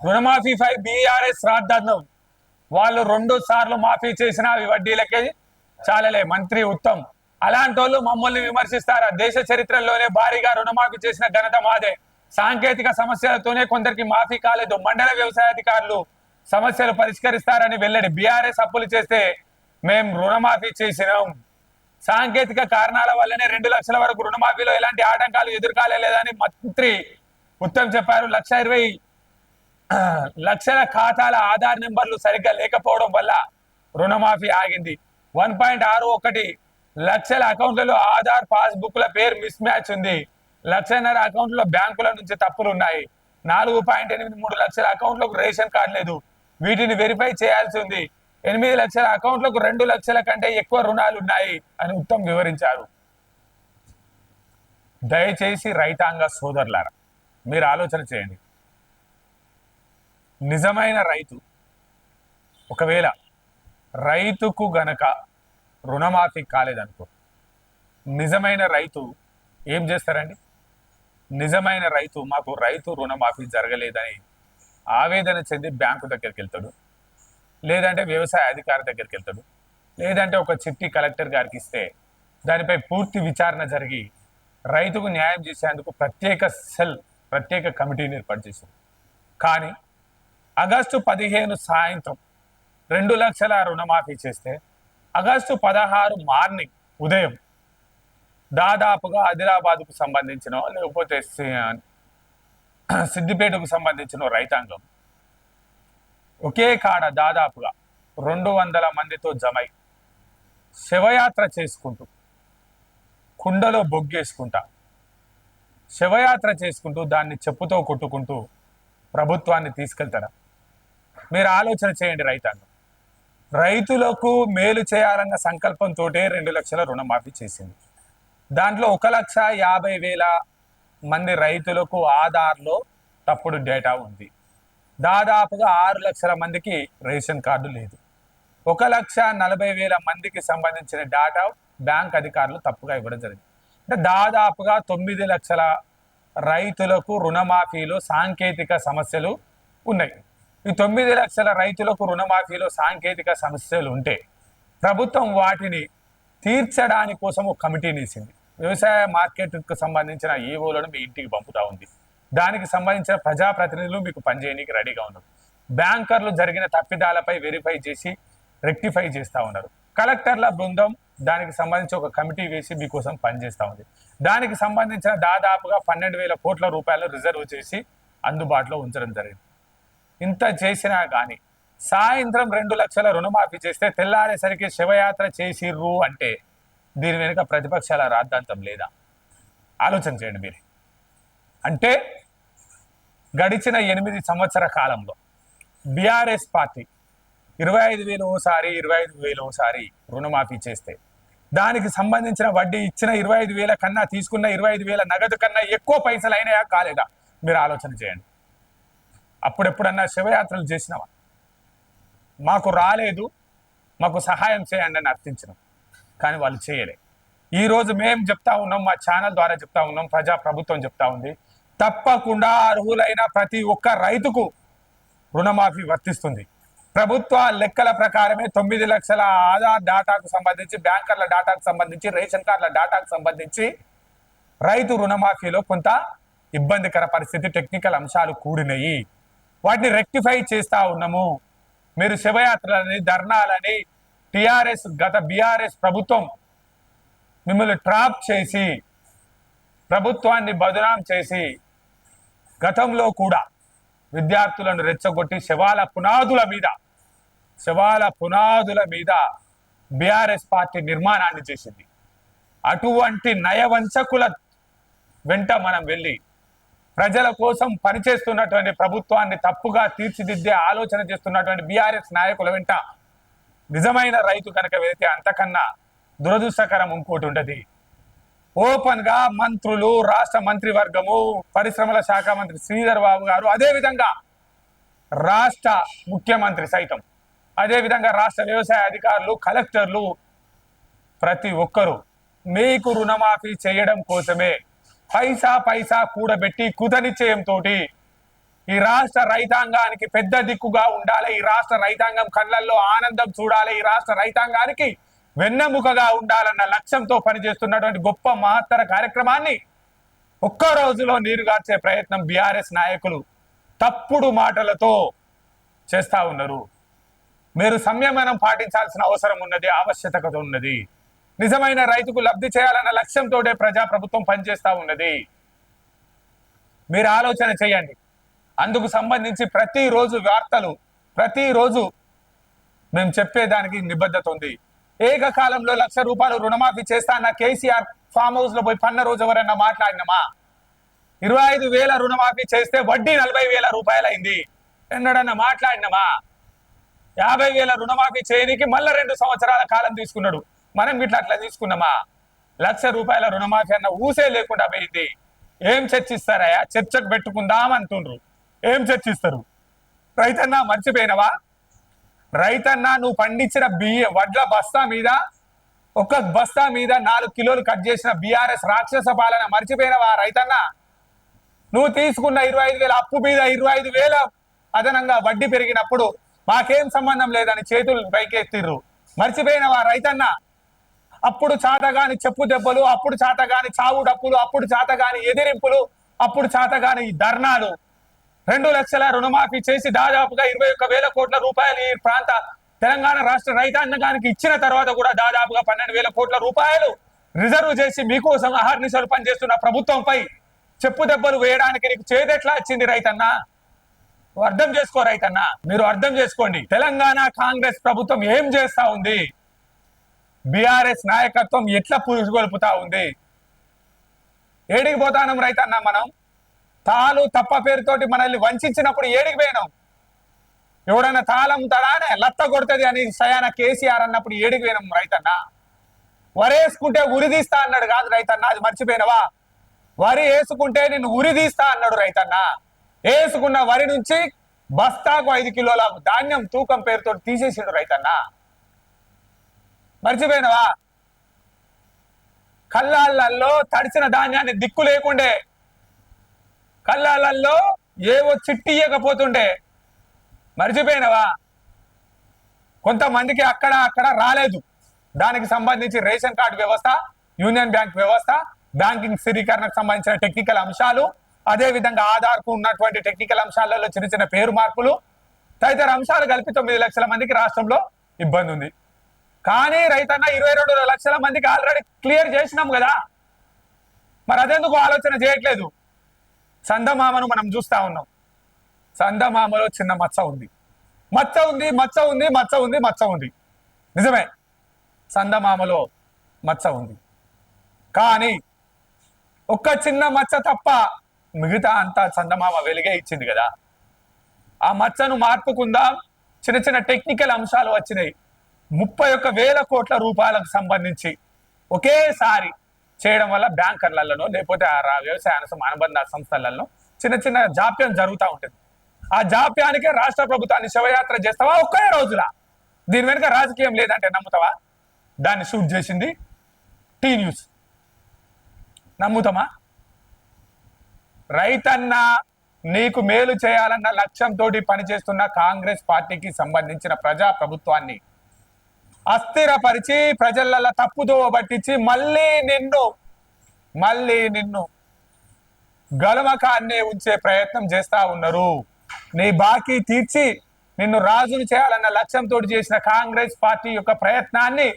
రుణమాఫీపై BRS రాద్ధాంతం. వాళ్ళు 2 సార్లు మాఫీ చేసినా అవి వడ్డీలకే చాలలే. మంత్రి ఉత్తమ్ అలాంటి వాళ్ళు మమ్మల్ని విమర్శిస్తారా? దేశ చరిత్రలోనే భారీగా రుణమాఫీ చేసిన ఘనత మాదే. సాంకేతిక సమస్యలతోనే కొందరికి మాఫీ కాలేదు. మండల వ్యవసాయ అధికారులు సమస్యలు పరిష్కరిస్తారని వెల్లడి. బీఆర్ఎస్ అప్పులు చేస్తే మేం రుణమాఫీ చేసినాం. సాంకేతిక కారణాల వల్లనే 2 లక్షల వరకు రుణమాఫీలో ఎలాంటి ఆటంకాలు ఎదుర్కాలేదని మంత్రి ఉత్తమ్ చెప్పారు. 1,20,000 లక్షల ఖాతాల ఆధార్ నెంబర్లు సరిగ్గా లేకపోవడం వల్ల రుణమాఫీ ఆగింది. 1.61 లక్షల అకౌంట్లలో ఆధార్ పాస్బుక్ల పేరు మిస్ మ్యాచ్ ఉంది. 1,50,000 అకౌంట్లో బ్యాంకుల నుంచి తప్పులు ఉన్నాయి. 4.83 లక్షల అకౌంట్లకు రేషన్ కార్డు లేదు. వీటిని వెరిఫై చేయాల్సి ఉంది. 8 లక్షల అకౌంట్లకు 2 లక్షల కంటే ఎక్కువ రుణాలు ఉన్నాయి అని ఉత్తమ్ వివరించారు. దయచేసి రైతాంగ సోదరులారా, మీరు ఆలోచన చేయండి. నిజమైన రైతు, ఒకవేళ రైతుకు గనక రుణమాఫీ కాలేదనుకో, నిజమైన రైతు ఏం చేస్తారండి? నిజమైన రైతు మాకు రైతు రుణమాఫీ జరగలేదని ఆవేదన చెంది బ్యాంకు దగ్గరికి వెళ్తాడు, లేదంటే వ్యవసాయ అధికారి దగ్గరికి వెళ్తాడు, లేదంటే ఒక చిట్టి కలెక్టర్ గారికి ఇస్తే దానిపై పూర్తి విచారణ జరిగి రైతుకు న్యాయం చేసేందుకు ప్రత్యేక కమిటీని ఏర్పాటు చేశారు. కానీ ఆగస్టు 15 సాయంత్రం 2 లక్షల రుణమాఫీ చేస్తే ఆగస్టు 16 మార్నింగ్ ఉదయం దాదాపుగా ఆదిలాబాద్కు సంబంధించిన లేకపోతే సిద్దిపేటకు సంబంధించిన రైతాంగం ఒకే కాడ దాదాపుగా 200 మందితో జమై శవయాత్ర చేసుకుంటూ, కుండలో బొగ్గేసుకుంటా శవయాత్ర చేసుకుంటూ దాన్ని చెప్పుతో కొట్టుకుంటూ ప్రభుత్వాన్ని తీసుకెళ్తారా? మీరు ఆలోచన చేయండి. రైతాంగం రైతులకు మేలు చేయాలన్న సంకల్పంతో 2 లక్షల రుణమాఫీ చేసింది. దాంట్లో 1,50,000 మంది రైతులకు ఆధార్లో తప్పుడు డేటా ఉంది. దాదాపుగా 6 లక్షల మందికి రేషన్ కార్డు లేదు. 1,40,000 మందికి సంబంధించిన డేటా బ్యాంక్ అధికారులు తప్పుగా ఇవ్వడం జరిగింది. అంటే దాదాపుగా 9 లక్షల రైతులకు రుణమాఫీలో సాంకేతిక సమస్యలు ఉన్నాయి. ఈ 9 లక్షల రైతులకు రుణమాఫీలో సాంకేతిక సమస్యలు ఉంటే ప్రభుత్వం వాటిని తీర్చడానికి కోసం ఒక కమిటీని వేసింది. వ్యవసాయ మార్కెట్కు సంబంధించిన ఈవోలను మీ ఇంటికి పంపుతా ఉంది. దానికి సంబంధించిన ప్రజాప్రతినిధులు మీకు పనిచేయడానికి రెడీగా ఉన్నారు. బ్యాంకర్లు జరిగిన తప్పిదాలపై వెరిఫై చేసి రెక్టిఫై చేస్తూ ఉన్నారు. కలెక్టర్ల బృందం దానికి సంబంధించి ఒక కమిటీ వేసి మీకోసం పనిచేస్తూ ఉంది. దానికి సంబంధించిన దాదాపుగా 12,000 కోట్ల రూపాయలు రిజర్వ్ చేసి అందుబాటులో ఉంచడం జరిగింది. ఇంత చేసినా కానీ సాయంత్రం 2 లక్షల రుణమాఫీ చేస్తే తెల్లారేసరికి శివయాత్ర చేసిర్రు అంటే దీని వెనుక ప్రతిపక్షాల రాద్ధాంతం లేదా? ఆలోచన చేయండి మీరు. అంటే గడిచిన 8 సంవత్సర కాలంలో బీఆర్ఎస్ పార్టీ 25,000 ఓసారి 25,000 ఓసారి రుణమాఫీ చేస్తే దానికి సంబంధించిన వడ్డీ ఇచ్చిన 25,000 కన్నా తీసుకున్న 25,000 నగదు కన్నా ఎక్కువ పైసలు అయినాయా కాలేదా? మీరు ఆలోచన చేయండి. అప్పుడెప్పుడన్నా శివయాత్రలు చేసినావా? మాకు రాలేదు, మాకు సహాయం చేయండి అని అర్థించినాం, కానీ వాళ్ళు చేయలే. ఈరోజు మేము చెప్తా ఉన్నాం, మా ఛానల్ ద్వారా చెప్తా ఉన్నాం, ప్రభుత్వం చెప్తా ఉంది, తప్పకుండా అర్హులైన ప్రతి ఒక్క రైతుకు రుణమాఫీ వర్తిస్తుంది. ప్రభుత్వ లెక్కల ప్రకారమే 9 లక్షల ఆధార్ డేటాకు సంబంధించి, బ్యాంకర్ల డేటాకు సంబంధించి, రేషన్ కార్డుల డేటాకు సంబంధించి రైతు రుణమాఫీలో కొంత ఇబ్బందికర పరిస్థితి, టెక్నికల్ అంశాలు కూడినాయి. వాటిని రెక్టిఫై చేస్తా ఉన్నాము. మీరు శివయాత్రలని, ధర్నాలని గత బీఆర్ఎస్ ప్రభుత్వం మిమ్మల్ని ట్రాప్ చేసి ప్రభుత్వాన్ని బదనాం చేసి గతంలో కూడా విద్యార్థులను రెచ్చగొట్టి శవాల పునాదుల మీద బీఆర్ఎస్ పార్టీ నిర్మాణాన్ని చేసింది. అటువంటి నయవంచకుల వెంట మనం వెళ్ళి ప్రజల కోసం పనిచేస్తున్నటువంటి ప్రభుత్వాన్ని తప్పుగా తీర్చిదిద్దే ఆలోచన చేస్తున్నటువంటి బీఆర్ఎస్ నాయకుల వెంట నిజమైన రైతు కనుక వెళితే అంతకన్నా దురదృష్టకరం ఇంకోటి ఉండదు. ఓపెన్ గా మంత్రులు, రాష్ట్ర మంత్రివర్గము, పరిశ్రమల శాఖ మంత్రి శ్రీధర్ బాబు గారు, అదేవిధంగా రాష్ట్ర ముఖ్యమంత్రి సైతం, అదేవిధంగా రాష్ట్ర వ్యవసాయ అధికారులు, కలెక్టర్లు, ప్రతి ఒక్కరూ మీకు రుణమాఫీ చేయడం కోసమే పైసా కూడబెట్టి కుతనిశ్చయంతో ఈ రాష్ట్ర రైతాంగానికి పెద్ద దిక్కుగా ఉండాలి, ఈ రాష్ట్ర రైతాంగం కళ్ళల్లో ఆనందం చూడాలి, ఈ రాష్ట్ర రైతాంగానికి వెన్నెముకగా ఉండాలన్న లక్ష్యంతో పనిచేస్తున్నటువంటి గొప్ప మహత్తర కార్యక్రమాన్ని ఒక్క రోజులో నీరుగార్చే ప్రయత్నం బీఆర్ఎస్ నాయకులు తప్పుడు మాటలతో చేస్తా ఉన్నారు. మీరు సంయమనం పాటించాల్సిన అవసరం ఉన్నది, ఆవశ్యకత ఉన్నది. నిజమైన రైతుకు లబ్ధి చేయాలన్న లక్ష్యంతో ప్రజాప్రభుత్వం పనిచేస్తా ఉన్నది. మీరు ఆలోచన చేయండి. అందుకు సంబంధించి ప్రతిరోజు వార్తలు, ప్రతిరోజు మేము చెప్పేదానికి నిబద్ధత ఉంది. ఏకకాలంలో ₹1,00,000 రుణమాఫీ చేస్తా అన్న కేసీఆర్ ఫామ్ హౌస్ లో పోయి పన్న రోజు ఎవరన్నా మాట్లాడినామా? 25,000 రుణమాఫీ చేస్తే వడ్డీ ₹40,000 అయింది. ఎన్నడన్నా మాట్లాడినామా? 50,000 రుణమాఫీ చేయడానికి మళ్ళా 2 సంవత్సరాల కాలం తీసుకున్నాడు. మనం ఇట్లా అట్లా తీసుకున్నామా? ₹1,00,000 రుణమాఫీ అన్న ఊసే లేకుండా పోయింది. ఏం చర్చిస్తారయ్యా? చర్చకు పెట్టుకుందాం అంటుండ్రు. ఏం చర్చిస్తారు? రైతన్నా మర్చిపోయినవా? రైతన్నా నువ్వు పండించిన వడ్ల బస్తా మీద, ఒక బస్తా మీద 4 కిలోలు కట్ చేసిన బీఆర్ఎస్ రాక్షస పాలన మర్చిపోయినవా రైతన్నా? నువ్వు తీసుకున్న 25,000 అప్పు మీద 25,000 అదనంగా వడ్డీ పెరిగినప్పుడు మాకేం సంబంధం లేదని చేతులు పైకెత్తిర్రు. మర్చిపోయినవా రైతన్నా? అప్పుడు చాతగాని చెప్పు దెబ్బలు, అప్పుడు చాతగాని చావు డప్పులు, అప్పుడు చాతగాని ఎదిరింపులు, అప్పుడు చాతగాని ధర్నాలు. 2 లక్షల రుణమాఫీ చేసి దాదాపుగా 21,000 కోట్ల రూపాయలు ఈ ప్రాంత తెలంగాణ రాష్ట్ర రైతాంగానికి ఇచ్చిన తర్వాత కూడా దాదాపుగా 12,000 కోట్ల రూపాయలు రిజర్వ్ చేసి మీకోసం అహర్నిశలు పనిచేస్తున్న ప్రభుత్వంపై చెప్పు దెబ్బలు వేయడానికి నీకు చేదెట్లా వచ్చింది రైతన్నా? అర్థం చేసుకో రైతన్నా, మీరు అర్థం చేసుకోండి. తెలంగాణ కాంగ్రెస్ ప్రభుత్వం ఏం చేస్తా ఉంది? బీఆర్ఎస్ నాయకత్వం ఎట్లా పురుగొల్పుతా ఉంది? ఏడికి పోతానం రైతన్నా? మనం తాలు తప్ప పేరుతోటి మనల్ని వంచినప్పుడు ఏడికి పోయినాం? ఎవడన్నా తాళం తడానే లత్త కొడుతుంది అని సయాన కేసీఆర్ అన్నప్పుడు ఏడికి పోయినాం రైతన్నా? వరేసుకుంటే ఉరిదీస్తా అన్నాడు కాదు రైతన్నా, అది మర్చిపోయినవా? వరి వేసుకుంటే నిన్ను ఉరిదీస్తా అన్నాడు రైతన్నా. వేసుకున్న వరి నుంచి బస్తాకు 5 కిలోల ధాన్యం తూకం పేరుతో తీసేసిండు రైతన్నా. మర్చిపోయినవా? కళ్ళాళ్ళల్లో తడిసిన ధాన్యాన్ని దిక్కు లేకుండే, కళ్ళాళ్ళల్లో ఏవో చిట్టి ఇయ్యకపోతుండే. మర్చిపోయినవా? కొంతమందికి అక్కడ రాలేదు. దానికి సంబంధించి రేషన్ కార్డు వ్యవస్థ, యూనియన్ బ్యాంక్ వ్యవస్థ, బ్యాంకింగ్ స్థిరీకరణకు సంబంధించిన టెక్నికల్ అంశాలు, అదే విధంగా ఆధార్కు ఉన్నటువంటి టెక్నికల్ అంశాలలో చిన్న చిన్న పేరు మార్పులు తదితర అంశాలు కలిపి 9 లక్షల మందికి రాష్ట్రంలో ఇబ్బంది ఉంది. కానీ రైతన్న 22 లక్షల మందికి ఆల్రెడీ క్లియర్ చేసినాం కదా. మరి అదెందుకు ఆలోచన చేయట్లేదు? చందమామను మనం చూస్తా ఉన్నాం. చందమామలో చిన్న మచ్చ ఉంది, మచ్చ ఉంది, మచ్చ ఉంది, మచ్చ ఉంది, మచ్చ ఉంది. నిజమే, చందమామలో మచ్చ ఉంది. కానీ ఒక్క చిన్న మచ్చ తప్ప మిగతా అంతా చందమామ వెలుగే ఇచ్చింది కదా. ఆ మచ్చను మార్పుకుందాం. చిన్న చిన్న టెక్నికల్ అంశాలు వచ్చినాయి. 31,000 కోట్ల రూపాయలకు సంబంధించి ఒకేసారి చేయడం వల్ల బ్యాంకర్లలో లేకపోతే వ్యవసాయ అనుబంధ సంస్థలలో చిన్న చిన్న జాప్యం జరుగుతూ ఉంటుంది. ఆ జాప్యానికే రాష్ట్ర ప్రభుత్వాన్ని శవయాత్ర చేస్తావా ఒకే రోజులా? దీని వెనుక రాజకీయం లేదంటే నమ్ముతావా? దాన్ని షూట్ చేసింది టీ న్యూస్. నమ్ముతామా? రైతన్న నీకు మేలు చేయాలన్న లక్ష్యంతో పనిచేస్తున్న కాంగ్రెస్ పార్టీకి సంబంధించిన ప్రజా ప్రభుత్వాన్ని అస్థిరపరిచి ప్రజల తప్పుదో పట్టించి మళ్ళీ నిన్ను గలమకాన్నే ఉంచే ప్రయత్నం చేస్తా ఉన్నారు. నీ బాకీ తీర్చి నిన్ను రాజును చేయాలన్న లక్ష్యంతో చేసిన కాంగ్రెస్ పార్టీ యొక్క ప్రయత్నాన్ని,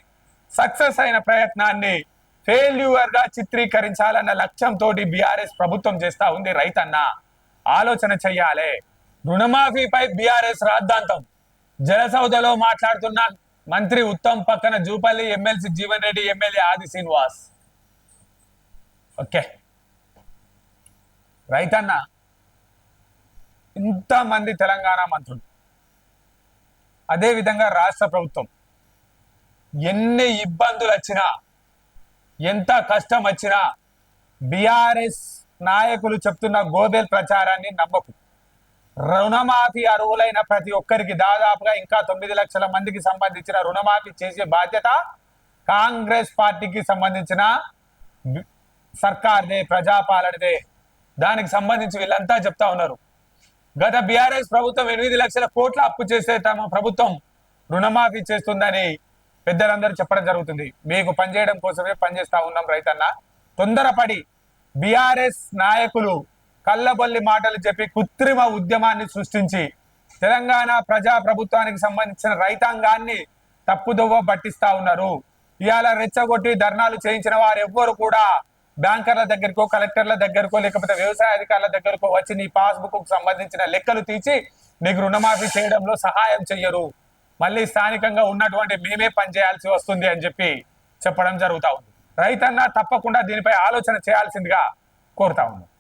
సక్సెస్ అయిన ప్రయత్నాన్ని ఫెయిల్యూర్ గా చిత్రీకరించాలన్న లక్ష్యంతో బీఆర్ఎస్ ప్రభుత్వం చేస్తా ఉంది. రైతన్న ఆలోచన చెయ్యాలి. రుణమాఫీపై బీఆర్ఎస్ రాద్ధాంతం. జలసౌదలో మాట్లాడుతున్న మంత్రి ఉత్తమ్ పక్కన జూపల్లి ఎమ్మెల్సీ జీవన్ రెడ్డి, ఎమ్మెల్యే ఆది శ్రీనివాస్. ఓకే రైతన్న, ఇంతమంది తెలంగాణ మంత్రులు, అదేవిధంగా రాష్ట్ర ప్రభుత్వం ఎన్ని ఇబ్బందులు వచ్చినా, ఎంత కష్టం వచ్చినా బీఆర్ఎస్ నాయకులు చెప్తున్న గోబెల్ ప్రచారాన్ని నమ్మకు. రుణమాఫీ అర్హులైన ప్రతి ఒక్కరికి దాదాపుగా ఇంకా 9 లక్షల మందికి సంబంధించిన రుణమాఫీ చేసే బాధ్యత కాంగ్రెస్ పార్టీకి సంబంధించిన సర్కార్దే, ప్రజాపాలనదే. దానికి సంబంధించి వీళ్ళంతా చెప్తా ఉన్నారు. గత బీఆర్ఎస్ ప్రభుత్వం 8 లక్షల కోట్ల అప్పు చేస్తే తమ ప్రభుత్వం రుణమాఫీ చేస్తుందని పెద్దలందరూ చెప్పడం జరుగుతుంది. మీకు పనిచేయడం కోసమే పనిచేస్తా ఉన్నాం రైతన్న. తొందరపడి బీఆర్ఎస్ నాయకులు కళ్ళబొల్లి మాటలు చెప్పి కృత్రిమ ఉద్యమాన్ని సృష్టించి తెలంగాణ ప్రజా ప్రభుత్వానికి సంబంధించిన రైతాంగాన్ని తప్పుదోవ పట్టిస్తా ఉన్నారు. ఇవాళ రెచ్చగొట్టి ధర్నాలు చేయించిన వారు ఎవ్వరు కూడా బ్యాంకర్ల దగ్గరకో కలెక్టర్ల దగ్గరకో లేకపోతే వ్యవసాయ అధికారుల దగ్గరకో వచ్చి నీ పాస్బుక్ కు సంబంధించిన లెక్కలు తీసి నీకు రుణమాఫీ చేయడంలో సహాయం చెయ్యరు. మళ్ళీ స్థానికంగా ఉన్నటువంటి మేమే పనిచేయాల్సి వస్తుంది అని చెప్పి చెప్పడం జరుగుతా ఉంది. రైతన్న తప్పకుండా దీనిపై ఆలోచన చేయాల్సిందిగా కోరుతా ఉన్నాం.